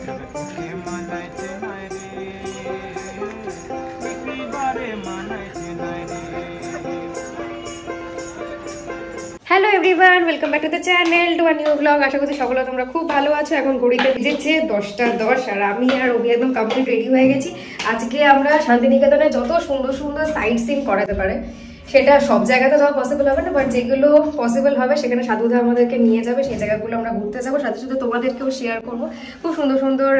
Hello everyone, welcome back to the channel to a new vlog. আশা করছি সকলে তোমরা খুব ভালো আছো। এখন ঘড়িতে বেজেছে 10টা 10 আর আমি আর অভি একদম কমপ্লিট রেডি হয়ে গেছি। আজকে আমরা শান্তিনিকেতনে যত সুন্দর সুন্দর সাইট সিন করাতে পারে সেটা সব জায়গাতে যাওয়া পসিবল হবে না, বাট যেগুলো পসিবল হবে সেখানে সাধুদা আমাদেরকে নিয়ে যাবে, সেই জায়গাগুলো আমরা ঘুরতে যাবো, সাথে সাথে তোমাদেরকেও শেয়ার করবো। খুব সুন্দর সুন্দর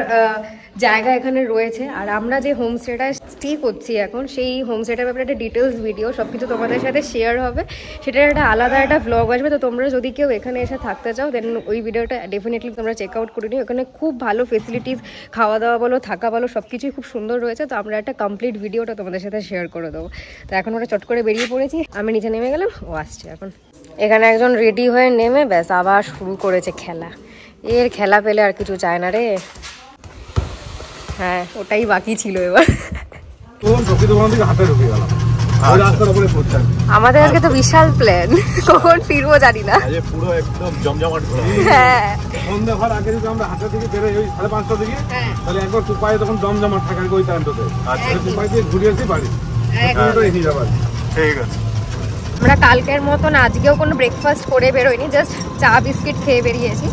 জায়গা এখানে রয়েছে। আর আমরা যে হোমস্টেটা স্টে করছি এখন, সেই হোমস্টেটার ব্যাপারে একটা ডিটেলস ভিডিও সব কিছু তোমাদের সাথে শেয়ার হবে। সেটার একটা আলাদা একটা ভ্লগ আসবে। তো তোমরা যদি কেউ এখানে এসে থাকতে চাও দেন ওই ভিডিওটা ডেফিনেটলি তোমরা চেক আউট করে নিও। এখানে খুব ভালো ফেসিলিটিস, খাওয়া দাওয়া বলো, থাকা বলো, সব কিছুই খুব সুন্দর রয়েছে। তো আমরা একটা কমপ্লিট ভিডিওটা তোমাদের সাথে শেয়ার করে দেবো। তো এখন ওরা চট করে বেরিয়ে পড়েছি, আমি নিচে নেমে গেলাম, ও আসছে এখন। এখানে একজন রেডি হয়ে নেমে ব্যাস আবার শুরু করেছে খেলা। এর খেলা পেলে আর কিছু চায় না রে। হ্যাঁ, ওটাই বাকি ছিল এবার। আমাদের আজকে তো বিশাল প্ল্যান, কখন ফিরবো জানি না। পুরো একদম জমজমাট ঘোরা। হ্যাঁ, সন্ধ্যা হওয়ার আগে যদি আমরা হাঁটা থেকে বেরোই ওই 5:30টার দিকে, তাহলে একবার টুপায়ে তখন জমজমাট থাকে ওই টাইমটাতে। আচ্ছা, টুপাই দিয়ে ঘুরিয়েছি বাড়ি। ঠিক আছে। আমরা কালকের মতন আজকেও কোনো ব্রেকফাস্ট করে বেরোইনি, জাস্ট চা বিস্কিট খেয়ে বেরিয়েছি।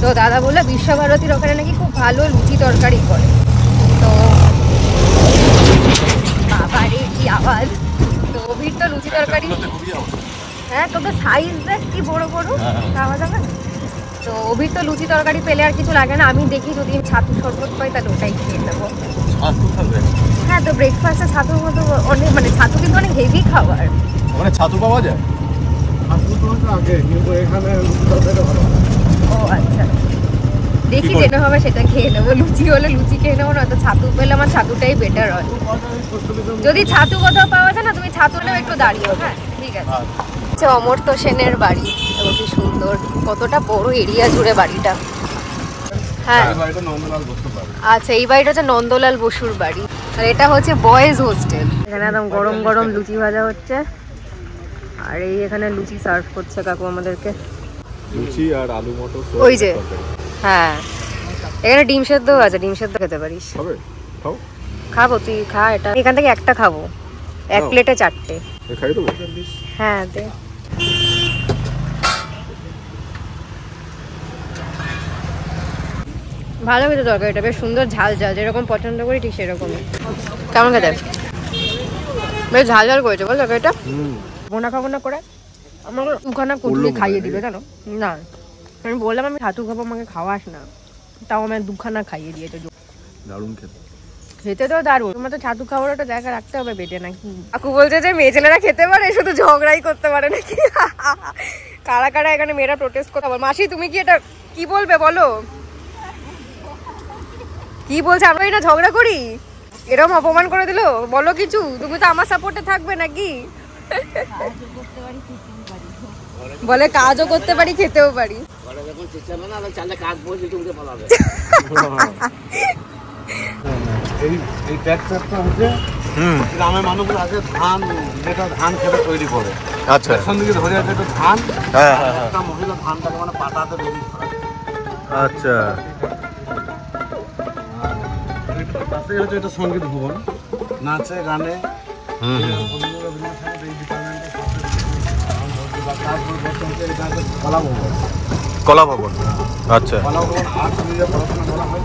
তো দাদা বললো বিশ্বভারতীর ওখানে নাকি খুব ভালো লুচি তরকারি করে। তো বাবারে কি আওয়াজ! তো অভির তো লুচি তরকারি, হ্যাঁ তোদের সাইজ দেখ কি বড় বড়, খাওয়া যাবে। তো অভির তো লুচি তরকারি পেলে আর কিছু লাগে না। আমি দেখি যদি ছাতু শরবত পাই তাহলে ওটাই খেয়ে নেবো। হ্যাঁ, তো ব্রেকফাস্টে ছাতুর মতো অনেক, মানে ছাতু কিন্তু অনেক হেভি খাবার। মানে ছাতু পাওয়া যায়? ও আচ্ছা, দেখি যেটা হবে সেটা খেয়ে নেবো। লুচি হলে লুচি খেয়ে নেবো, নয়তো ছাতু পেলে আমার ছাতুটাই বেটার হয়। যদি ছাতু কোথাও পাওয়া যায় না, তুমি ছাতু নেও, একটু দাঁড়িয়েও। হ্যাঁ ঠিক আছে। আচ্ছা, অমর্ত্য সেনের বাড়ি, কি সুন্দর, কতটা বড় এরিয়া জুড়ে বাড়িটা। হ্যাঁ আচ্ছা, এই বাড়িটা হচ্ছে নন্দলাল বসুর বাড়ি, আর এটা হচ্ছে বয়েজ হোস্টেল। এখানে একদম গরম গরম লুচি ভাজা হচ্ছে, আর এই এখানে লুচি সার্ভ করছে কাকু আমাদেরকে। লুচি আর আলু মটর, ওই যে হ্যাঁ, এখানে ডিম সেদ্ধ আছে, ডিম সেদ্ধ খেতে পারিস। খাবো, তুই খা। এটা এখান থেকে একটা খাবো, এক প্লেটে 4টে। হ্যাঁ দে। ভালো খেতে তরকারিটা, বেশ সুন্দর ঝাল ঝাল, যেরকম পছন্দ করি ঠিক সেরকমই। কেমন খেতে? বেশ ঝাল ঝাল করেছে বল তরকারিটা। বোনা খাবো না করে আমাকে দুখানা কুটলি খাইয়ে দিবে জানো না। আমি বললাম আমি ছাতু খাবো, আমাকে খাওয়াস না, তাও আমাকে দুখানা খাইয়ে দিয়েছে। দারুণ খেতে, খেতে তো দারুণ। তোমার তো ছাতু খাওয়ার একটা জায়গা রাখতে হবে বেটে নাকি। কাকু বলছে যে মেয়ে ছেলেরা খেতে পারে, শুধু ঝগড়াই করতে পারে নাকি। কারা কারা এখানে মেয়েরা প্রোটেস্ট করতে পারে। মাসি তুমি কি এটা কি বলবে বলো? কি বলছে? আমরা এটা ঝগড়া করি, এরকম অপমান করে দিল, বলো কিছু। তুমি তো আমার সাপোর্টে থাকবে নাকি? বলে কাজও করতে পারি, খেতেও পারি। এই ট্র্যাক্টরটা হচ্ছে গ্রামের মানুষগুলো আগে ধান, যেটা ধান খেতে তৈরি করে। আচ্ছা, সন্ধ্যে ধরে আছে একটা ধান। হ্যাঁ হ্যাঁ, একটা মহিলা ধানটাকে মানে পাটাতে রেডি করে। আচ্ছা, পাশে হচ্ছে এটা সঙ্গীত ভবন, নাচে গানে। কলা ভবন, কলা ভবন। আচ্ছা, কলা ভবন আর্টস নিয়ে পড়াশোনা করা হয়।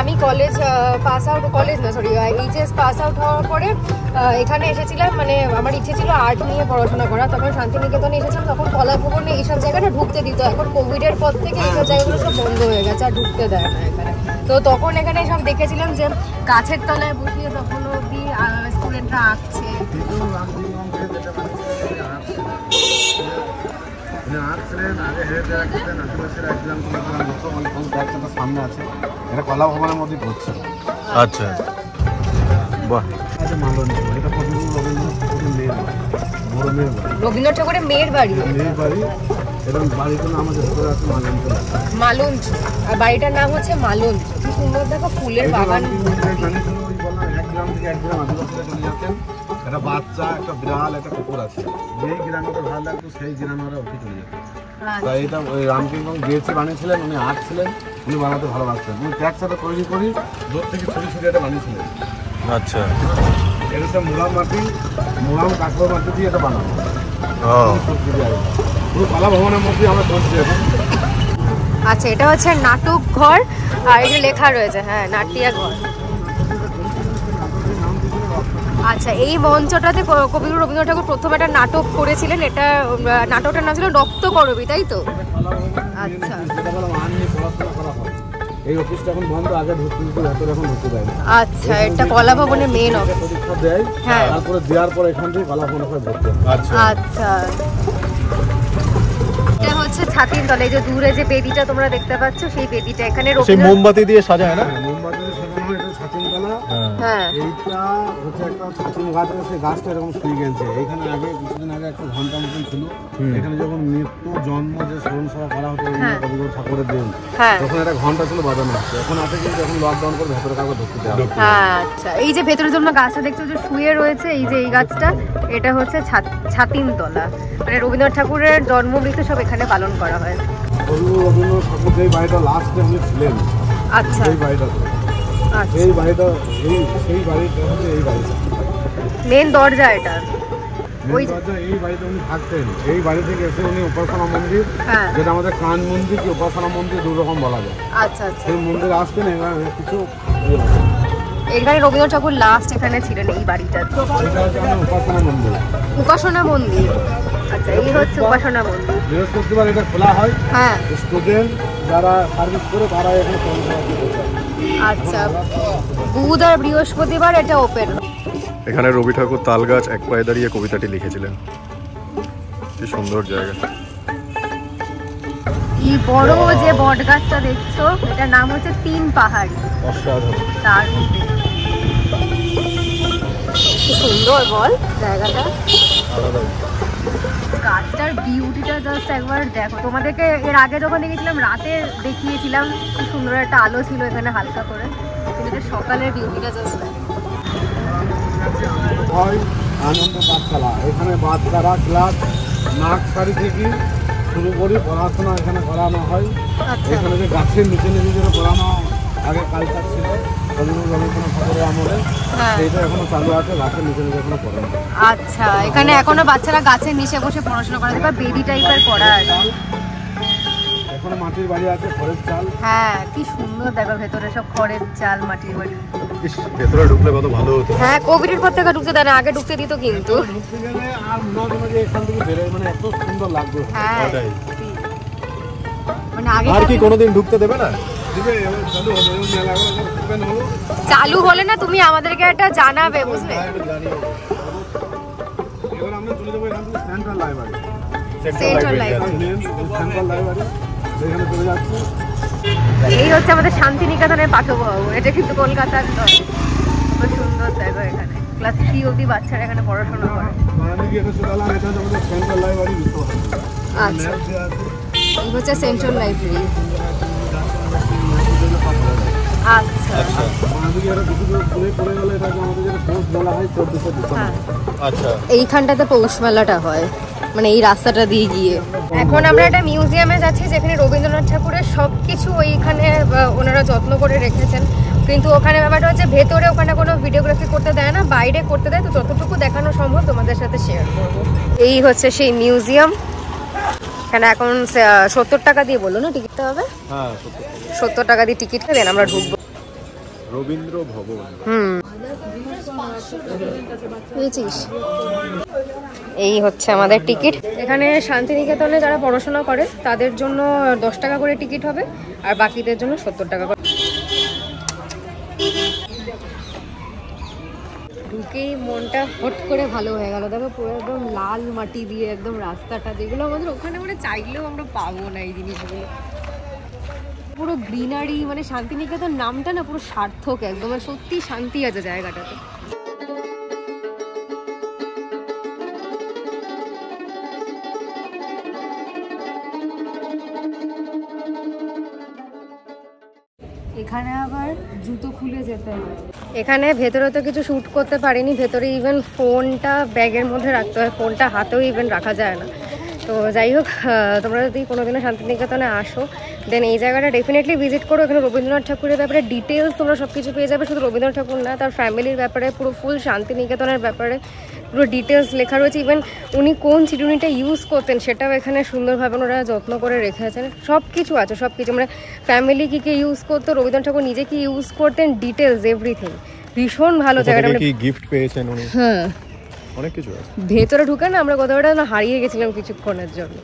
আমি কলেজ পাস আউট, কলেজ না সরি এইচএস পাস আউট হওয়ার পরে এখানে এসেছিলাম। মানে আমার ইচ্ছে ছিল আর্ট নিয়ে পড়াশোনা করা। তখন শান্তিনিকেতনে এসেছিলাম, তখন কলা ভবনে এইসব জায়গাটা ঢুকতে দিত। এখন কোভিডের পর থেকে এইসব জায়গাগুলো সব বন্ধ হয়ে গেছে, আর ঢুকতে দেয় না এখানে। তো তখন এখানে সব দেখেছিলাম যে গাছের তলায় বসিয়ে তখন অব্দি স্টুডেন্টরা আঁকছে। সামনে আছে, এটা কলা ভবনের মধ্যে পড়ছে। আচ্ছা, বাহ। রবীন্দ্রনাথ ঠাকুরের মেয়ের বাড়ি, এবং বাড়িটার নাম আছে মালঞ্চ, আর বাড়িটার নাম হচ্ছে মালঞ্চ। কি সুন্দর দেখো, ফুলের বাগান। এক গ্রাম থেকে এক গ্রাম আদিবাসীরা চলে যেতেন, একটা বাচ্চা, একটা বিড়াল, একটা কুকুর আছে। যেই গ্রামে ভালো লাগতো সেই গ্রামে ওরা উঠে চলে যেত। তাই এটা ওই রামকিংকং জিএসি বানিয়েছিলেন, উনি আর্ট ছিলেন, উনি বানাতে ভালোবাসতেন। উনি ট্যাক্স সাথে তৈরি করি দূর থেকে ছড়ি ছড়ি এটা বানিয়েছিলেন। আচ্ছা, এটা হচ্ছে মোলাম মাটি, মোলাম কাঠের মাটি দিয়ে এটা বানানো। পুরো কলা ভবনের মধ্যে আমরা চলছি এখন। আচ্ছা, এটা হচ্ছে নাটক ঘর আর এটা লেখা রয়েছে, হ্যাঁ, নাটিয়া ঘর। আচ্ছা, এই মঞ্চটাতে কবিগুরু রবীন্দ্রনাথ ঠাকুর প্রথম একটা নাটক করেছিলেন। এটা নাটকটার নাম ছিল রক্ত করবী, তাই তো? আচ্ছা, এই অফিসটা এখন বন্ধ, আগে ঢুকতে ভেতরে এখন ঢুকতে দেয় না। আচ্ছা, এটা কলা ভবনের মেন অফিস। পরীক্ষা দেয়, হ্যাঁ, তারপরে দেওয়ার পর এখান থেকে কলা ভবনে ভর্তি। আচ্ছা আচ্ছা, এটা হচ্ছে ছাতির তলা। এই যে দূরে যে বেদিটা তোমরা দেখতে পাচ্ছ, সেই বেদিটা এখানে সেই মোমবাতি দিয়ে সাজায় না? মোমবাতি দিয়ে সাজানো হয়, এটা ছাতিন তলা। হ্যাঁ, এইটা হচ্ছে একটা ছাতিন গাছ আছে, সেই গাছটা এরকম শুয়ে গেছে। এখানে আগে কিছুদিন আগে একটা ঘন্টা মতন ছিল। এখানে যখন মৃত্যু জন্ম যে স্মরণ সভা করা হতো কবিগুরু ঠাকুরের দিন, তখন একটা ঘন্টা ছিল বাজানো হচ্ছে। এখন আছে কিন্তু এখন লকডাউন করে ভেতরে কাউকে ঢুকতে দেওয়া হয়। আচ্ছা, এই যে ভেতরের জন্য গাছটা দেখছো যে শুয়ে রয়েছে, এই যে এই গাছটা, এটা হচ্ছে ছাতিন তলা। মানে রবীন্দ্রনাথ ঠাকুরের জন্ম মৃত্যু সব এখানে পালন করা হয়। রবীন্দ্রনাথ ঠাকুর যেই বাড়িটা লাস্টে উনি ছিলেন, আচ্ছা, এই বাড়িটাতে, এই বাড়িটা, সেই বাড়িটা হচ্ছে এই বাড়িটা, মেন দরজা এটা। ওই দরজা, এই বাড়িতে উনি থাকতেন। এই বাড়ি থেকে এসে উনি উপাসনা মন্দির, যেটা আমাদের কান মন্দির কি উপাসনা মন্দির দু রকম বলা যায়। আচ্ছা, আচ্ছা, সেই মন্দিরে আসতেন। কিছু এখানে রবীন্দ্রনাথ ঠাকুর লাস্ট এখানে ছিলেন এই বাড়িটা। এটা হচ্ছে উপাসনা মন্দির। উপাসনা মন্দির, আচ্ছা, এই হচ্ছে উপাসনা মন্দির। বৃহস্পতিবার এটা খোলা হয়। হ্যাঁ, স্টুডেন্ট যারা সার্ভিস করে তারা এখানে কর্মসূচি করছে। আচ্ছা, বুধ আর বৃহস্পতিবার এটা ওপেন। এখানে রবি ঠাকুর তাল গাছ এক পায়ে দাঁড়িয়ে কবিতাটি লিখেছিলেন। কি সুন্দর জায়গা। এই বড় যে বট গাছটা দেখছো, এটার নাম হচ্ছে তিন পাহাড়ি। অসাধারণ, দারুণ, কি সুন্দর বল জায়গাটা। গাছটার বিউটিটা জাস্ট একবার দেখো। তোমাদেরকে এর আগে যখন দেখেছিলাম রাতে দেখিয়েছিলাম, কি সুন্দর একটা আলো ছিল এখানে হালকা করে, কিন্তু সকালের বিউটিটা জাস্ট দেখো। আনন্দ পাঠশালা, এখানে বাচ্চারা ক্লাস নার্সারি থেকে শুরু করি পড়াশোনা এখানে করানো হয়। এখানে যে গাছের নিচে নিচে যেটা পড়ানো আগে কালচার ছিল রবীন্দ্রনাথ ঠাকুরের আমলে, সেইটা এখনো চালু আছে। গাছের নিচে নিচে এখনো পড়ানো। আচ্ছা, এখানে এখনো বাচ্চারা গাছের নিচে বসে পড়াশোনা করে, বা বেদি টাইপের পড়া আছে। এখনো মাটির বাড়ি আছে, খড়ের চাল। হ্যাঁ, কি সুন্দর দেখো ভেতরে সব খড়ের চাল, মাটির বাড়ি। ভেতরে ঢুকলে কত ভালো হতো। হ্যাঁ, কোভিডের পর থেকে ঢুকতে দেয় না, আগে ঢুকতে দিত কিন্তু। ঢুকতে গেলে আর মনে হয় যে এখান থেকে বেরোয়, মানে এত সুন্দর লাগবে। হ্যাঁ, মানে আগে আর কি কোনোদিন ঢুকতে দেবে না? চালু হলে না তুমি আমাদেরকে একটা জানাবে, বুঝলে? এবার আমরা চলে যাবো এখান থেকে central library. Central library, central library সেখানে চলে যাচ্ছে। এই হচ্ছে আমাদের শান্তিনিকেতনের পাঠভবন। এটা কিন্তু কলকাতার নয়। খুব সুন্দর দেখো, এখানে ক্লাস 3 অবধি বাচ্চারা এখানে পড়াশোনা করে। Central library. আচ্ছা, এই হচ্ছে সেন্ট্রাল লাইব্রেরি। আচ্ছা, আচ্ছা, এইখানটাতে পৌষ মেলাটা হয়, মানে এই রাস্তাটা দিয়ে গিয়ে। এখন আমরা একটা মিউজিয়ামে যাচ্ছি যেখানে রবীন্দ্রনাথ ঠাকুরের সবকিছু ওইখানে ওনারা যত্ন করে রেখেছেন। কিন্তু ওখানে ব্যাপারটা হচ্ছে ভেতরে ওখানে কোনো ভিডিওগ্রাফি করতে দেয় না, বাইরে করতে দেয়। তো যতটুকু দেখানো সম্ভব তোমাদের সাথে শেয়ার করব। এই হচ্ছে সেই মিউজিয়াম। এখানে এখন 70 টাকা দিয়ে বললো না টিকিটটা হবে? হ্যাঁ, 70 টাকা দিয়ে টিকিটটা দেন, আমরা ঢুকবো। রবীন্দ্র ভবন। বুঝেছিস? এই হচ্ছে আমাদের টিকিট। এখানে শান্তিনিকেতনে যারা পড়াশোনা করে তাদের জন্য 10 টাকা করে টিকিট হবে, আর বাকিদের জন্য 70 টাকা করে। ঢুকেই মনটা হট করে ভালো হয়ে গেল। দেখো পুরো একদম লাল মাটি দিয়ে একদম রাস্তাটা, যেগুলো আমাদের ওখানে মানে চাইলেও আমরা পাবো না এই জিনিসগুলো। পুরো গ্রিনারি, মানে শান্তিনিকেতন নামটা না পুরো সার্থক একদম, সত্যি শান্তি আছে জায়গাটাতে। এখানে আবার জুতো খুলে যেতে হয়। এখানে ভেতরে তো কিছু শ্যুট করতে পারিনি, ভেতরে ইভেন ফোনটা ব্যাগের মধ্যে রাখতে হয়, ফোনটা হাতেও ইভেন রাখা যায় না। তো যাই হোক, তোমরা যদি কোনোদিনও শান্তিনিকেতনে আসো দেন এই জায়গাটা ডেফিনেটলি ভিজিট করো। এখানে রবীন্দ্রনাথ ঠাকুরের ব্যাপারে ডিটেলস তোমরা সব কিছু পেয়ে যাবে। শুধু রবীন্দ্রনাথ ঠাকুর না, তার ফ্যামিলির ব্যাপারে পুরো ফুল শান্তিনিকেতনের ব্যাপারে পুরো ডিটেলস লেখা রয়েছে। ইভেন উনি কোন চিরুনিটা ইউজ করতেন সেটাও এখানে সুন্দরভাবে ওনারা যত্ন করে রেখেছেন। সব কিছু আছে, সব কিছু মানে ফ্যামিলি কী কী ইউজ করতো, রবীন্দ্রনাথ ঠাকুর নিজে কি ইউজ করতেন, ডিটেলস এভরিথিং। ভীষণ ভালো জায়গাটা। কি গিফট পেয়েছেন উনি? হ্যাঁ, অনেক কিছু আছে ভেতরে ঢুকে না আমরা কোথাও না হারিয়ে গেছিলাম কিছুক্ষণের জন্য।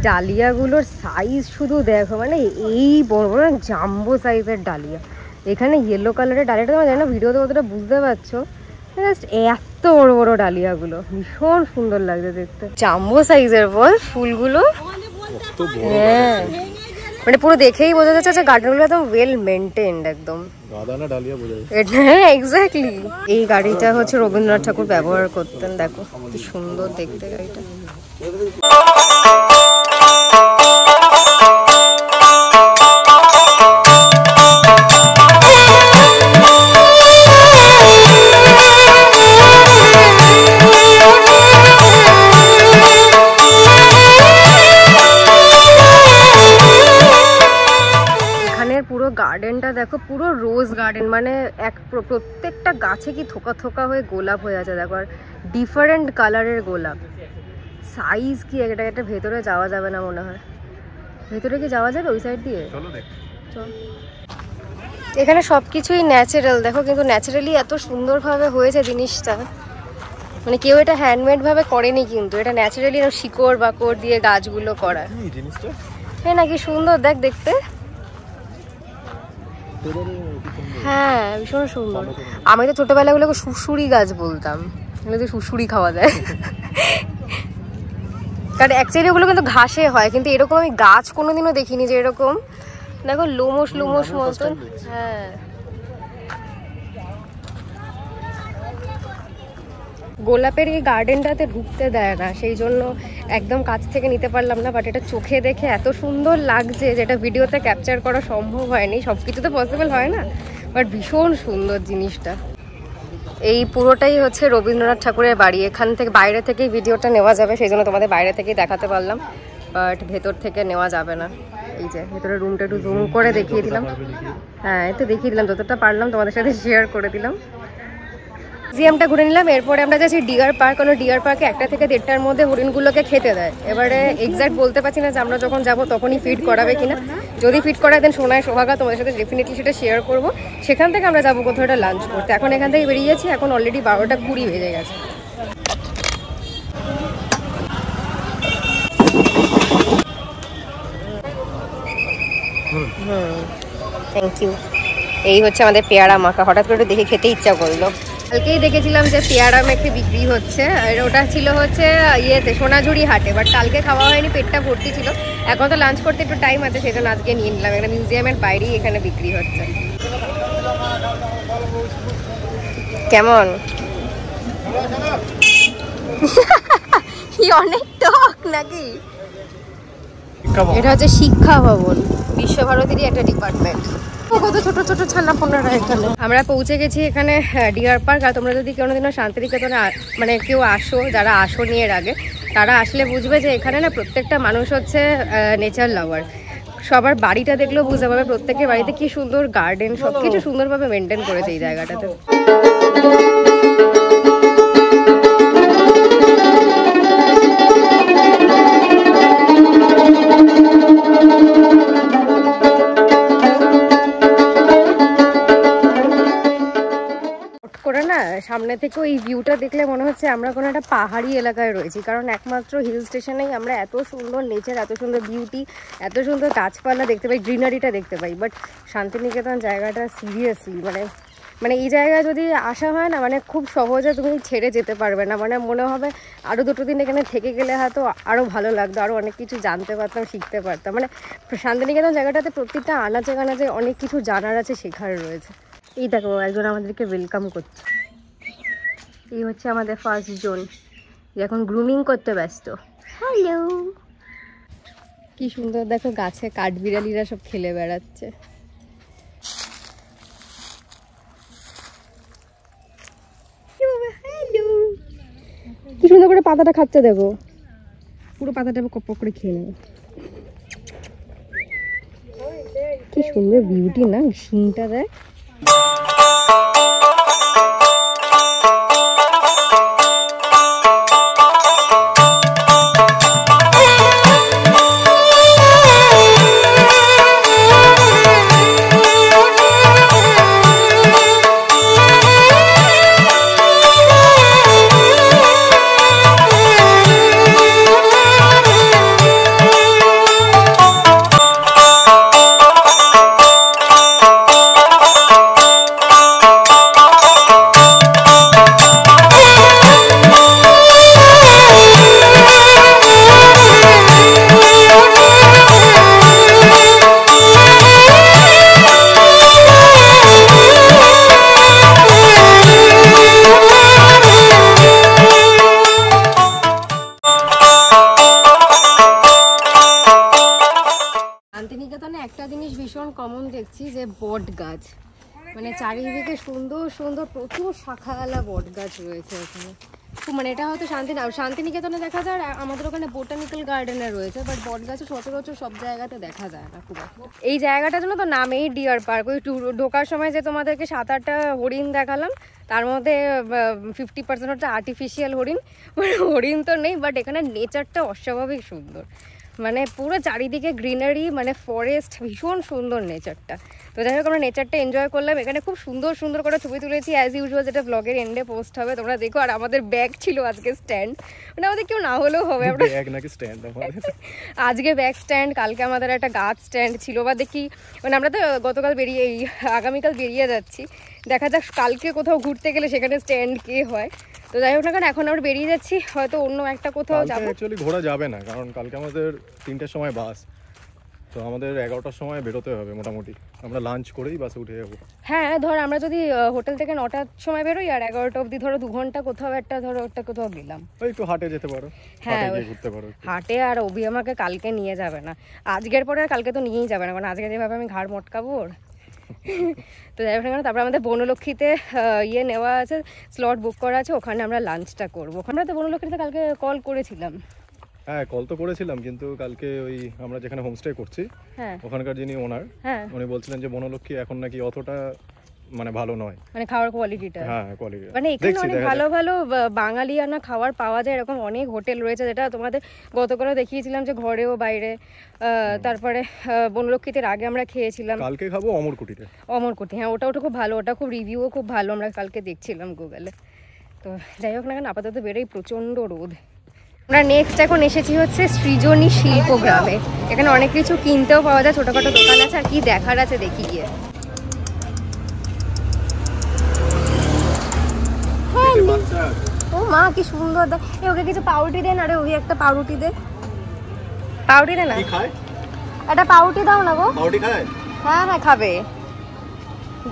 ডালিয়াগুলোর সাইজ শুধু দেখো, মানে এই বড় বড় জাম্বো সাইজের ডালিয়া। এখানে ইয়েলো কালারের ডালিয়াটা তোমরা জানো না, ভিডিওতে কতটা বুঝতে পারছো, জাস্ট এত বড় বড় ডালিয়াগুলো ভীষণ সুন্দর লাগছে দেখতে। জাম্বো সাইজের বল ফুলগুলো। হ্যাঁ, মানে পুরো দেখেই বোঝা যাচ্ছে যে গার্ডেনগুলো একদম ওয়েল মেনটেন্ড একদম। গাদানা ডালিয়া বোঝা যায়। হ্যাঁ এক্স্যাক্টলি। এই গাড়িটা হচ্ছে রবীন্দ্রনাথ ঠাকুর ব্যবহার করতেন, দেখো কি সুন্দর দেখতে গাড়িটা। পুরো গার্ডেনটা দেখো, পুরো রোজ গার্ডেন, মানে প্রত্যেকটা গাছে কি থোকা থোকা হয়ে গোলাপ হয়ে আছে দেখো, আর ডিফারেন্ট কালারের গোলাপ। সাইজ কি এটা, এটা ভেতরে যাওয়া যাবে না মনে হয়। ভেতরে কি যাওয়া যাবে ওই সাইড দিয়ে? চল। এখানে সব কিছুই ন্যাচারাল দেখো, কিন্তু ন্যাচারালি এত সুন্দরভাবে হয়েছে জিনিসটা, মানে কেউ এটা হ্যান্ডমেড ভাবে করেনি, কিন্তু এটা ন্যাচারালি শিকড় বাকড় দিয়ে গাছগুলো করা। হ্যাঁ নাকি সুন্দর দেখ দেখতে। হ্যাঁ ভীষণ সুন্দর। আমি তো ছোটবেলায় ওগুলোকে শুশুরি গাছ বলতাম, এগুলো শুশুরি খাওয়া যায়। কারণ অ্যাকচুয়ালি ওগুলো কিন্তু ঘাসে হয়, কিন্তু এরকম আমি গাছ কোনোদিনও দেখিনি যে এরকম দেখো লোমস লোমস মতন। হ্যাঁ গোলাপের এই গার্ডেনটাতে ঢুকতে দেয় না, সেই জন্য একদম কাছ থেকে নিতে পারলাম না, বাট এটা চোখে দেখে এত সুন্দর লাগছে যেটা ভিডিওতে ক্যাপচার করা সম্ভব হয়নি। সব কিছু তো পসিবল হয় না, বাট ভীষণ সুন্দর জিনিসটা। এই পুরোটাই হচ্ছে রবীন্দ্রনাথ ঠাকুরের বাড়ি। এখান থেকে বাইরে থেকেই ভিডিওটা নেওয়া যাবে, সেই জন্য তোমাদের বাইরে থেকেই দেখাতে পারলাম, বাট ভেতর থেকে নেওয়া যাবে না। এই যে ভেতরে রুমটা একটু জুম করে দেখিয়ে দিলাম। হ্যাঁ একটু দেখিয়ে দিলাম, যতটা পারলাম তোমাদের সাথে শেয়ার করে দিলাম। মিউজিয়ামটা ঘুরে নিলাম, এরপরে আমরা যাচ্ছি ডিয়ার পার্ক। কারণ ডিয়ার পার্কে 1টা থেকে 1:30টার মধ্যে হরিণগুলোকে খেতে দেয়। এবারে এক্স্যাক্ট বলতে পারছি না যে আমরা যখন যাবো তখনই ফিড করাবে কিনা। যদি ফিড করায় দেন সোনায় সোহাগা তোমাদের সাথে ডেফিনেটলি সেটা শেয়ার করবো। সেখান থেকে আমরা যাবো কোথাও একটা লাঞ্চ করতে। এখন এখান থেকে বেরিয়ে যাচ্ছি, এখন অলরেডি 12টা 20 বেজে গেছে। Thank you. এই হচ্ছে আমাদের পেয়ারা মাখা, হঠাৎ করে দেখে খেতে ইচ্ছা করলো। কালকেই দেখেছিলাম যে পেয়ারা মেখে বিক্রি হচ্ছে, আর ওটা ছিল হচ্ছে ইয়েতে সোনাঝুরি হাটে, বাট কালকে খাওয়া হয়নি, পেটটা ভর্তি ছিল। এখন তো লাঞ্চ করতে একটু টাইম আছে, সেজন্য আজকে নিয়ে নিলাম। এখানে মিউজিয়ামের বাইরেই এখানে বিক্রি হচ্ছে। কেমন অনেক টক নাকি? এটা হচ্ছে শিক্ষা ভবন, বিশ্বভারতীরই একটা ডিপার্টমেন্ট। কত ছোট ছোট ছানাপোনারা এখানে। আমরা পৌঁছে গেছি এখানে ডিয়ার পার্ক। আর তোমরা যদি কোনোদিনও শান্তিনিকেতনে মানে কেউ আসো, যারা আসো নিয়ে এর আগে, তারা আসলে বুঝবে যে এখানে না প্রত্যেকটা মানুষ হচ্ছে নেচার লাভার। সবার বাড়িটা দেখলেও বুঝতে পারবে প্রত্যেকের বাড়িতে কি সুন্দর গার্ডেন, সবকিছু সুন্দরভাবে মেনটেন করেছে এই জায়গাটাতে। করে না সামনে থেকে ওই ভিউটা দেখলে মনে হচ্ছে আমরা কোনো একটা পাহাড়ি এলাকায় রয়েছি, কারণ একমাত্র হিল স্টেশনেই আমরা এত সুন্দর নেচার, এত সুন্দর বিউটি, এত সুন্দর গাছপালা দেখতে পাই, গ্রিনারিটা দেখতে পাই। বাট শান্তিনিকেতন জায়গাটা সিরিয়াসলি মানে এই জায়গায় যদি আসা হয় না, মানে খুব সহজে তুমি ছেড়ে যেতে পারবে না। মানে মনে হবে আরও 2 দিন এখানে থেকে গেলে হয়তো আরও ভালো লাগতো, আরও অনেক কিছু জানতে পারতাম, শিখতে পারতাম। মানে শান্তিনিকেতন জায়গাটাতে প্রত্যেকটা আনাচে কানাচে অনেক কিছু জানার আছে, শেখার রয়েছে। এই দেখো একজন আমাদেরকে ওয়েলকাম করছে। এই হচ্ছে আমাদের ফার্স্ট জন, এখন গ্রুমিং করতে ব্যস্ত। হ্যালো, কি সুন্দর দেখো, গাছে কাঠবিড়ালিরা সব খেলে বেড়াচ্ছে। কি সুন্দর করে পাতাটা খাচ্ছে দেখো, পুরো পাতাটা কপ করে খেয়ে নেবে। কি সুন্দর বিউটি না, শিংটা দেয়। শান্তিনিকেতনে একটা জিনিস ভীষণ কমন দেখছি, যে বট গাছ, মানে চারিদিকে সুন্দর সুন্দর প্রচুর শাখাওয়ালা বট গাছ রয়েছে এখানে। মানে এটা হয়তো শান্তিনিকেতনে দেখা যায়, আমাদের ওখানে বোটানিক্যাল গার্ডেনে রয়েছে, বাট বট গাছ সচরাচর সব জায়গাতে দেখা যায় না খুব একটা। এই জায়গাটার জন্য তো নামেই ডিয়ার পার্ক। ওই ঢোকার সময় যে তোমাদেরকে 7-8টা হরিণ দেখালাম, তার মধ্যে 50% হচ্ছে আর্টিফিশিয়াল হরিণ, মানে হরিণ তো নেই, বাট এখানে নেচারটা অস্বাভাবিক সুন্দর। মানে পুরো চারিদিকে গ্রিনারি, মানে ফরেস্ট, ভীষণ সুন্দর নেচারটা। তো যাই হোক আমরা নেচারটা এনজয় করলাম। এখানে খুব সুন্দর সুন্দর করে ছবি তুলেছি অ্যাজ ইউজুয়াল, যেটা ব্লগের এন্ডে পোস্ট হবে, তোমরা দেখো। আর আমাদের ব্যাগ ছিল আজকে স্ট্যান্ড, মানে আমাদের কেউ না হলেও হবে, আমরা আজকে ব্যাগ স্ট্যান্ড, কালকে আমাদের একটা গাছ স্ট্যান্ড ছিল। বা দেখি, মানে আমরা তো গতকাল আগামীকাল বেরিয়ে যাচ্ছি, দেখা যাক কালকে কোথাও ঘুরতে গেলে সেখানে স্ট্যান্ড কে হয়। তো যাই হোক না, কারণ এখন আমরা বেরিয়ে যাচ্ছি, হয়তো অন্য একটা কোথাও যাবো। অ্যাকচুয়ালি ঘোরা যাবে না, কারণ কালকে আমাদের 3টার সময় বাস, তো আমাদের 11টার সময় বেরোতে হবে মোটামুটি। আমরা লাঞ্চ করেই বাসে উঠে যাবো। হ্যাঁ, ধর আমরা যদি হোটেল থেকে 9টার সময় বেরোই, আর 11টা অবধি ধরো 2 ঘন্টা কোথাও একটা, ধরো একটা কোথাও গেলাম, ওই একটু হাটে যেতে পারো, হ্যাঁ ঘুরতে পারো হাটে। আর অভি আমাকে কালকে নিয়ে যাবে না, আজকের পরে আর কালকে তো নিয়েই যাবে না, কারণ আজকে যেভাবে আমি ঘাড় মটকাবো। তো যাই হোক না, তারপরে আমাদের বনলক্ষ্মীতে নেওয়া আছে, স্লট বুক করা আছে, ওখানে আমরা লাঞ্চটা করবো। আমরা তো বনলক্ষ্মীতে কালকে কল করেছিলাম। হ্যাঁ, কল তো করেছিলাম, কিন্তু কালকে ওই আমরা যেখানে হোমস্টে করছি, হ্যাঁ, ওখানকার যিনি ওনার, হ্যাঁ, উনি বলছিলেন যে বনলক্ষ্মী এখন নাকি অতটা মানে ভালো নয়, মানে খাওয়ার কোয়ালিটিটা। হ্যাঁ, কোয়ালিটি। মানে এখানে অনেক ভালো ভালো বাঙালিয়ানা খাবার পাওয়া যায়, এরকম অনেক হোটেল রয়েছে, যেটা তোমাদের গতকালও দেখিয়েছিলাম, যে ঘরেও বাইরে। তারপরে বনলক্ষ্মীতে আগে আমরা খেয়েছিলাম, কালকে খাবো অমরকুটিতে। অমরকুটি, হ্যাঁ, ওটা খুব ভালো, ওটা খুব রিভিউও খুব ভালো, আমরা কালকে দেখছিলাম গুগলে। তো যাই হোক না, কেন আপাতত বেরোই, প্রচণ্ড রোদ। আমরা নেক্সট এখন এসেছি হচ্ছে সৃজনী শিল্পগ্রামে। এখানে অনেক কিছু কিনতেও পাওয়া যায়, ছোটখাটো দোকান আছে, আর কি দেখার আছে দেখি গিয়ে। ও মা, কি সুন্দর! ওকে কিছু পাউরুটি দেন, আরে ওই একটা পাউরুটি দে, পাউরুটি দে না, একটা পাউরুটি দাও না গো। পাউরুটি খায়? হ্যাঁ হ্যাঁ, খাবে,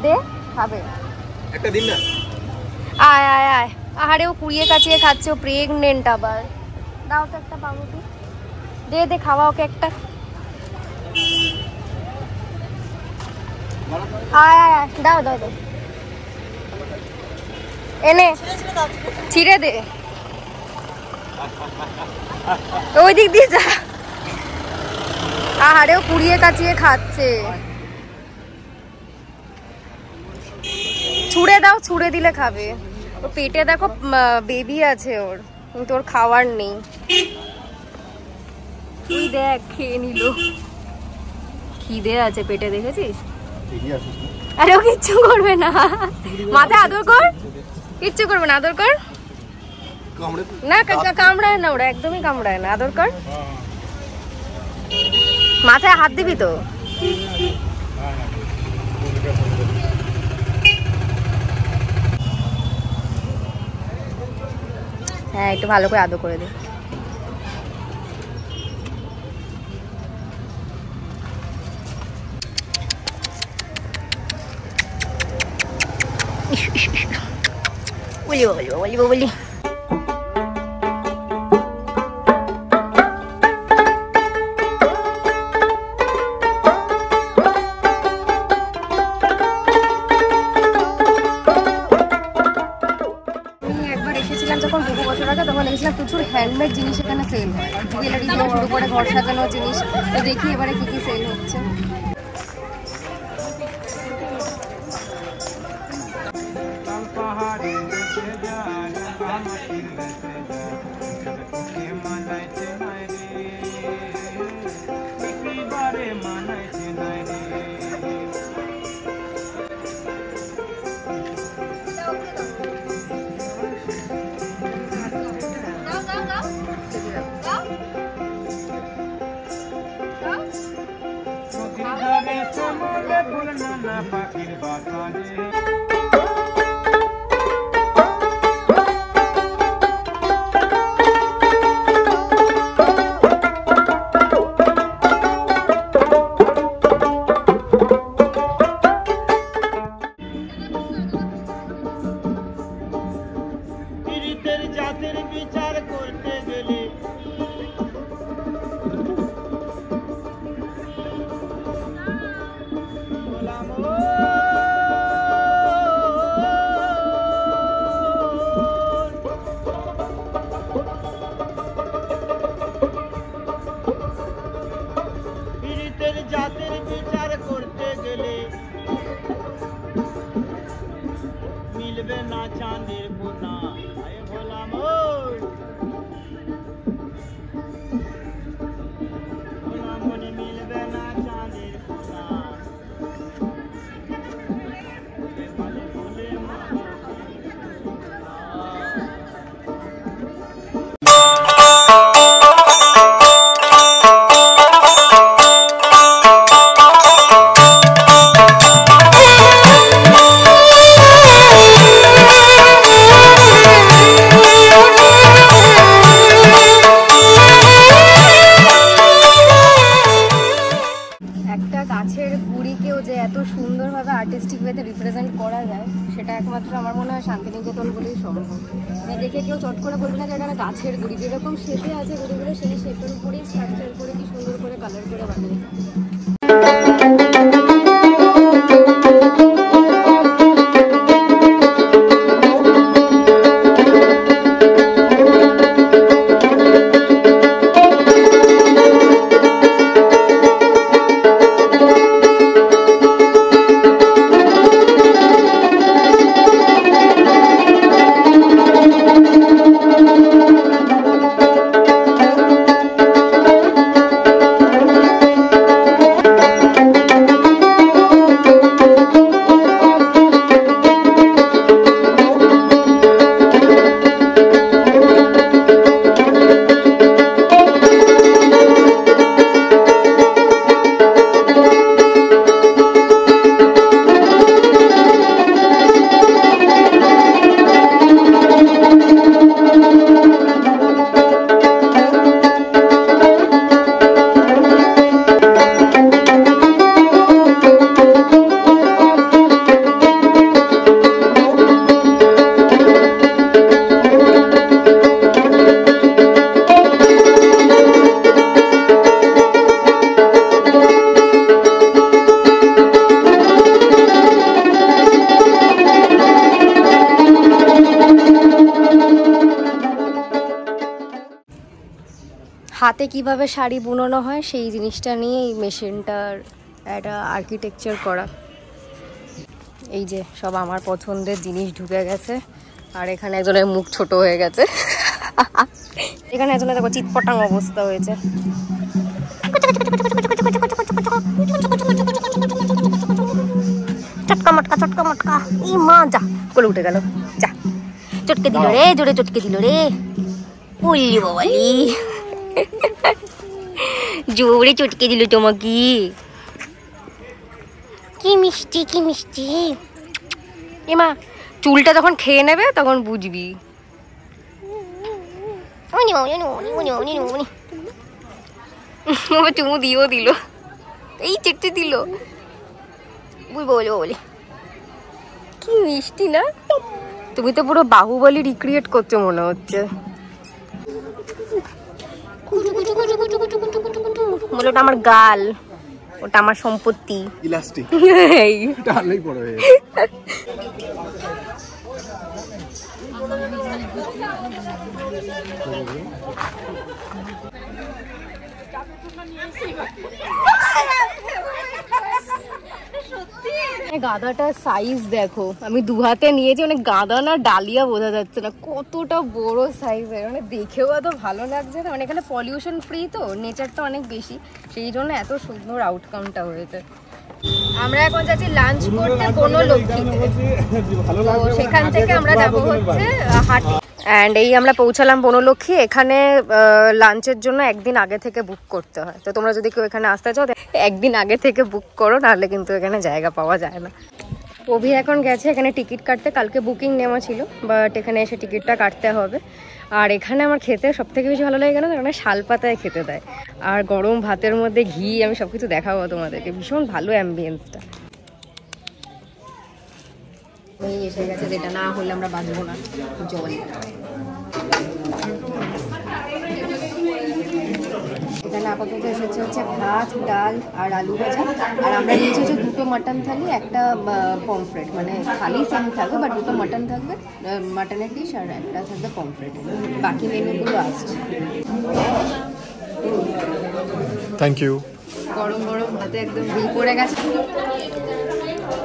দে, খাবে একটা দিন না। আয় আয় আয়, আরে ও কুড়িয়ে কাচিয়ে খাচ্ছে, ও প্রেগনেন্ট আবার। দাও তো একটা পাউরুটি, দে দে, খাওয়া ওকে একটা। আয় আয় আয়, দাও দাও দাও, এনে ছিঁড়ে দে, ওই দিক দিয়ে যা। আরে ও কুড়িয়ে কাচিয়ে খাচ্ছে, ছুঁড়ে দাও, ছুঁড়ে দিলে খাবে। ওর পেটে দেখো বেবি আছে ওর, কিন্তু ওর খাওয়ার নেই। তুই দেখ, খেয়ে নিল, খিদে আছে পেটে, দেখেছিস? আরে ও কিচ্ছু করবে না, মাথায় আদর কর, কিচ্ছু করবে না, আদর কর না, কামড়ায় না ওরা, একদমই কামড়ায় না, আদর কর। মাথায় হাত দিবি তো? হ্যাঁ একটু ভালো করে আদর করে দে। বলি বলি বলি বলি যখন বহু বছর আগে তখন দেখছিলাম প্রচুর হ্যান্ডমেড জিনিস এখানে সেল হয়, জুয়েলারি দিয়ে শুরু করে ঘর সাজানোর জিনিস। তো দেখি এবারে কি কি সেল হচ্ছে। আর্টিস্টিক ওয়েতে রিপ্রেজেন্ট করা যায় সেটা একমাত্র আমার মনে হয় শান্তিনিকেতন বলেই সম্ভব। দেখে কেউ চট করে বলবে না যে এটা গাছের গুড়ি, যেরকম শেপে আছে গুড়িগুলো সেই শেপের উপরেই স্ট্রাকচার করে কি সুন্দর করে কালার করে বানিয়ে। হাতে কিভাবে শাড়ি বুনানো হয় সেই জিনিসটা নিয়ে এই মেশিনটার একটা আর্কিটেকচার করা। এই যে সব আমার পছন্দের জিনিস ঢুকে গেছে, আর এখানে একজনের মুখ ছোট হয়ে গেছে, এখানে একজনের দেখো চিৎপটাং অবস্থা হয়েছে। চটকা মটকা চটকা মটকা, ই মা যা কোলে উঠে গেল, যা চটকে দিল রে, জোরে চটকে দিল রে। ওই বাবালি, জোরে চটকে দিল তোমাকে। কি মিষ্টি, কি মিষ্টি। এমা চুলটা যখন খেয়ে নেবে তখন বুঝবি। চুমু দিয়েও দিল, এই চেটে দিল। বলে কি মিষ্টি না? তুমি তো পুরো বাহুবলী রিক্রিয়েট করছো মনে হচ্ছে। ওটা আমার গাল, ওটা আমার সম্পত্তি। ইলাস্টিক এটা আলেই পড়ে যায়। গাঁদাটার সাইজ দেখো, আমি দু হাতে নিয়েছি, মানে গাঁদা না ডালিয়া বোঝা যাচ্ছে না, কতটা বড় সাইজের। মানে দেখেও এত ভালো লাগছে না, মানে এখানে পলিউশন ফ্রি তো, নেচারটা অনেক বেশি, সেই জন্য এত সুন্দর আউটকামটা হয়েছে। আমরা এখন যাচ্ছি লাঞ্চ করতে বনলক্ষ্মীতে, তো সেখান থেকে আমরা যাবো হচ্ছে হাটে। অ্যান্ড এই আমরা পৌঁছালাম বনলক্ষ্মী। এখানে লাঞ্চের জন্য একদিন আগে থেকে বুক করতে হয়, তো তোমরা যদি কেউ এখানে আসতে চাও একদিন আগে থেকে বুক করো, নাহলে কিন্তু এখানে জায়গা পাওয়া যায় না। অভি এখন গেছে এখানে টিকিট কাটতে, কালকে বুকিং নেওয়া ছিল, বাট এখানে এসে টিকিটটা কাটতে হবে। আর এখানে আমার খেতে সব থেকে বেশি ভালো লাগে কেন, এখানে শাল পাতায় খেতে দেয়, আর গরম ভাতের মধ্যে ঘি, আমি সব কিছু দেখাবো তোমাদেরকে, ভীষণ ভালো অ্যাম্বিয়েন্সটা। এই এসে গেছে, যেটা না হলে আমরা বাঁচবো না, জল। এখানে আপাতত এসেছে হচ্ছে ভাত, ডাল আর আলু ভাজা, আর আমরা নিয়েছি হচ্ছে 2টো মাটন থালি, একটা পমফ্রেট, মানে থালি সেম থাকবে বাট 2টো মাটন থাকবে, মাটনের ডিশ, আর একটা থাকবে পমফ্রেট। বাকি মেনুগুলো আসছে। Thank you. গরম গরম ভাতে একদম ঘি পড়ে গেছে।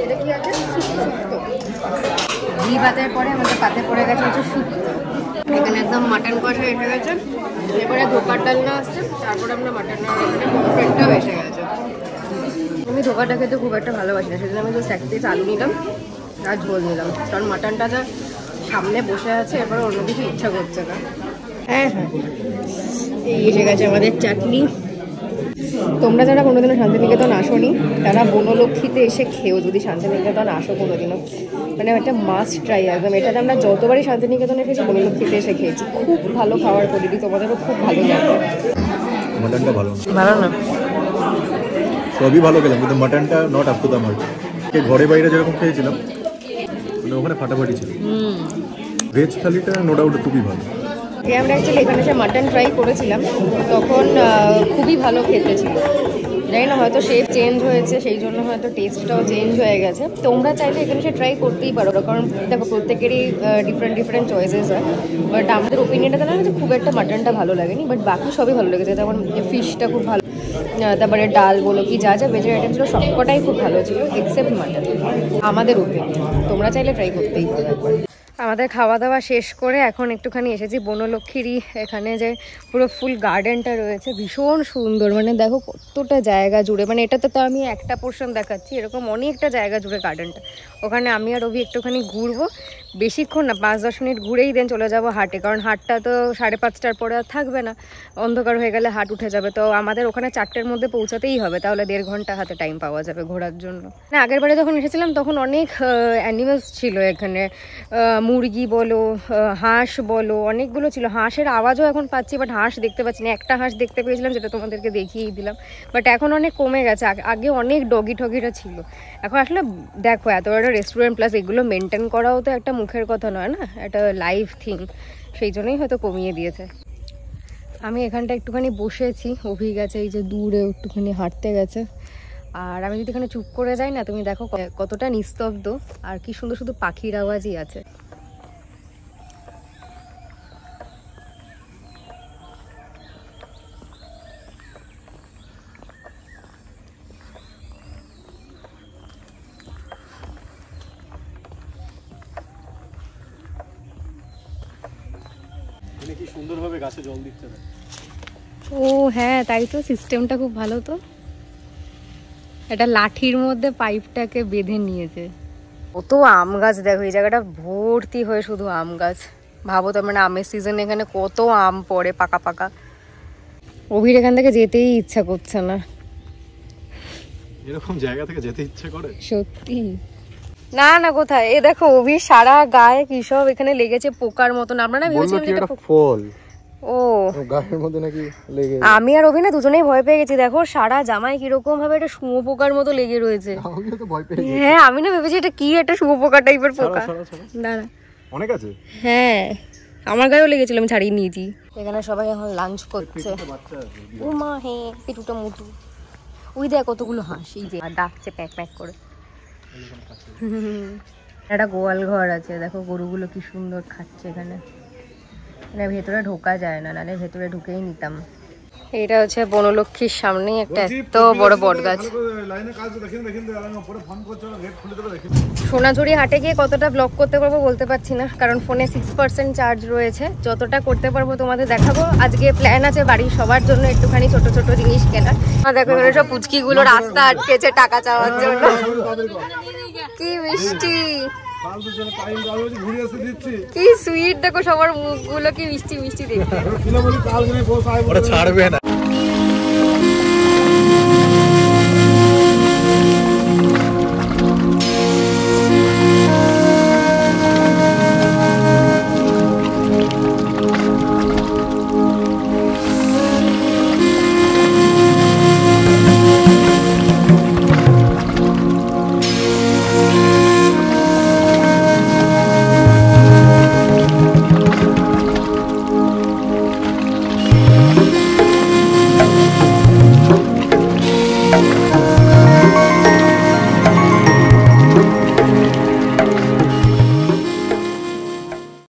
এটা কি আছে? শুক্তো। ঘি ভাতের পরে আমাদের পাতে পড়ে গেছে হচ্ছে শুক্তো। এখানে একদম মাটন কষা এসে গেছে, এরপরে ধোকার ডালনা আসছে, তারপরে আমরা মাটন পমফ্রেটটাও এসে গেছে। আমি ধোকাটা খেতে খুব একটা ভালোবাসি না, সেজন্য আমি জাস্ট এক পিস আলু নিলাম আর ঝোল নিলাম, কারণ মাটনটা যা সামনে বসে আছে, এরপরে অন্য কিছু ইচ্ছা করছে না। হ্যাঁ হ্যাঁ, এই এসে গেছে আমাদের চাটনি। তোমরা যারা কোনোদিনও শান্তিনিকেতন আসোনি তারা বনলক্ষ্মীতে এসে খেও, যদি শান্তিনিকেতন আসো কোনোদিনও, মানে একটা মাস্ট ট্রাই একদম। এটাতে আমরা যতবারই শান্তিনিকেতন এসেছি বনলক্ষ্মীতে এসে খেয়েছি, খুব ভালো খাওয়ার কোয়ালিটি, তোমাদেরও খুব ভালো লাগবে। মাটনটা ভালো ভালো না? সবই ভালো খেলাম, কিন্তু মাটনটা not up to the mark. ঘরে বাইরে যেরকম খেয়েছিলাম ওখানে ফাটাফাটি ছিল। ভেজ থালিটা নো ডাউট খুবই ভালো। আমরা অ্যাকচুয়ালি এখানে যে মাটন ট্রাই করেছিলাম তখন খুবই ভালো খেতে ছিল, জানি না হয়তো শেফ চেঞ্জ হয়েছে সেই জন্য হয়তো টেস্টটাও চেঞ্জ হয়ে গেছে। তোমরা চাইলে এখানে সে ট্রাই করতেই পারো, কারণ দেখো প্রত্যেকেরই ডিফারেন্ট চয়েসেস হয়, বাট আমাদের ওপিনিয়নটা তাহলে যে খুব একটা মাটনটা ভালো লাগেনি, বাট বাকি সবই ভালো লেগেছে। যেমন ফিশটা খুব ভালো, তারপরে ডাল বলো কি যা যা ভেজের আইটেম ছিল সবকটাই খুব ভালো ছিল এক্সেপ্ট মাটন, আমাদের ওপিনিয়ন। তোমরা চাইলে ট্রাই করতেই পারো। আমাদের খাওয়া দাওয়া শেষ করে এখন একটুখানি এসেছি বনলক্ষ্মীরই এখানে যে পুরো ফুল গার্ডেনটা রয়েছে, ভীষণ সুন্দর। মানে দেখো কতটা জায়গা জুড়ে, মানে এটাতে তো আমি একটা পোর্শন দেখাচ্ছি, এরকম অনেকটা জায়গা জুড়ে গার্ডেনটা। ওখানে আমি আর রবি একটুখানি ঘুরবো, বেশিক্ষণ না, 5-10 মিনিট ঘুরেই দেন চলে যাব হাটে, কারণ হাটটা তো 5:30টার পরে আর থাকবে না, অন্ধকার হয়ে গেলে হাট উঠে যাবে। তো আমাদের ওখানে 4টের মধ্যে পৌঁছাতেই হবে, তাহলে 1.5 ঘন্টা হাতে টাইম পাওয়া যাবে ঘোরার জন্য। না, আগের বারে যখন এসেছিলাম তখন অনেক অ্যানিমেলস ছিল এখানে, মুরগি বলো, হাঁস বলো, অনেকগুলো ছিল। হাঁসের আওয়াজও এখন পাচ্ছি, বাট হাঁস দেখতে পাচ্ছি না। একটা হাঁস দেখতে পেয়েছিলাম, যেটা তোমাদেরকে দেখিয়েই দিলাম, বাট এখন অনেক কমে গেছে। আগে অনেক ডগি ঠগিরা ছিল। এখন আসলে দেখো এত বড় রেস্টুরেন্ট, প্লাস এগুলো মেনটেন করাও তো একটা মুখের কথা নয় না, একটা লাইভ থিং, সেই জন্যই হয়তো কমিয়ে দিয়েছে। আমি এখানটা একটুখানি বসেছি, অভি গেছে এই যে দূরে একটুখানি হাঁটতে গেছে, আর আমি যদি এখানে চুপ করে যাই না, তুমি দেখো কতটা নিস্তব্ধ, আর কি সুন্দর শুধু পাখির আওয়াজই আছে। কি সুন্দরভাবে গাছে জল দিচ্ছে না? ও হ্যাঁ, তাই তো, সিস্টেমটা খুব ভালো। তো এটা লাঠির মধ্যে পাইপটাকে বেঁধে নিয়েছে। কত আম গাছ দেখো, এই জায়গাটা ভর্তি হয়ে শুধু আম গাছ। ভাবো তো, মানে আমের সিজন এখানে কত আম পড়ে পাকা পাকা। অভির এখান থেকে যেতেই ইচ্ছা করছে না, এরকম জায়গা থেকে যেতে ইচ্ছে করে সত্যি। না না কোথায়, এ দেখো অভির সারা গায়ে কি সব এখানে লেগেছে পোকার মতন। আমরা না ভেবেছিলাম এটা ফল, ও গায়ের মধ্যে নাকি লেগে। আমি আর অভি না দুজনেই ভয় পেয়ে গেছি। দেখো সারা জামায় কিরকম ভাবে একটা শুঁয়োপোকার মতো লেগে রয়েছে। আমিও তো ভয় পেয়ে গেছি। হ্যাঁ আমি না ভেবেছি এটা কি একটা শুঁয়োপোকা টাইপের পোকা। না না অনেক আছে। হ্যাঁ আমার গায়েও লেগেছিল, আমি ছাড়িয়ে নিয়েছি। এখানে সবাই এখন লাঞ্চ করছে। ও মা হে পেটুটা মুটু, ওই দেখ কতগুলো হাঁস এই যে ডাকছে প্যাক প্যাক করে। একটা গোয়াল ঘর আছে, দেখো গরুগুলো কি সুন্দর খাচ্ছে এখানে। মানে ভেতরে ঢোকা যায় না, নাহলে ভেতরে ঢুকেই নিতাম। এটা হচ্ছে বনলক্ষ্মীর সামনে একটা এত বড় বট গাছ। সোনাঝুরি হাটে গিয়ে কতটা ব্লগ করতে পারবো বলতে পারছি না, কারণ ফোনে 6% চার্জ রয়েছে। যতটা করতে পারবো তোমাদের দেখাবো। আজকে প্ল্যান আছে বাড়ির সবার জন্য একটুখানি ছোট ছোট জিনিস কেনার। দেখো এখানে সব পুচকিগুলো রাস্তা আটকেছে টাকা চাওয়ার জন্য। কি মিষ্টি, কি সুইট, দেখো সবার মুখগুলো কি মিষ্টি মিষ্টি দেখতে। ছাড়বে না।